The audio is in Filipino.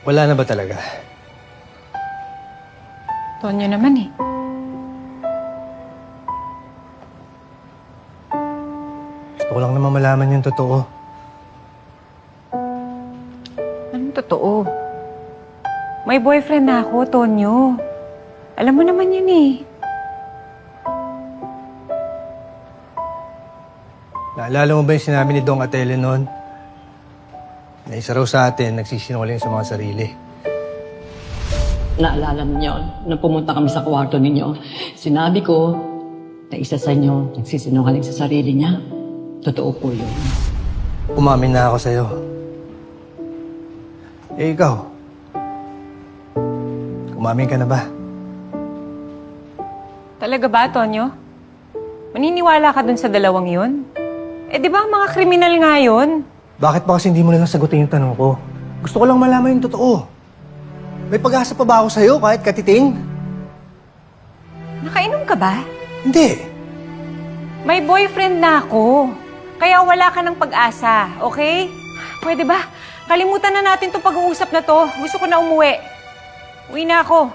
Wala na ba talaga? Tonyo naman eh. Gusto ko lang naman malaman yung totoo. Anong totoo? May boyfriend na ako, Tonyo. Alam mo naman yun eh. Naalala mo ba yung sinabi ni Dong Atele noon? Na isa raw sa atin nagsisinungaling sa mga sarili. Naalala niyo, nung pumunta kami sa kwarto ninyo, sinabi ko na isa sa inyo nagsisinungaling sa sarili niya. Totoo po yun. Umamin na ako sa'yo. Eh, ikaw? Umamin ka na ba? Talaga ba, Tonyo? Maniniwala ka dun sa dalawang yun? Eh, di ba mga kriminal nga yun? Bakit ba kasi hindi mo na lang sagutin yung tanong ko? Gusto ko lang malaman yung totoo. May pag-asa pa ba ako sa'yo kahit katiting? Nakainom ka ba? Hindi. May boyfriend na ako. Kaya wala ka ng pag-asa, okay? Pwede ba? Kalimutan na natin itong pag-uusap na to. Gusto ko na umuwi. Uwi na ako.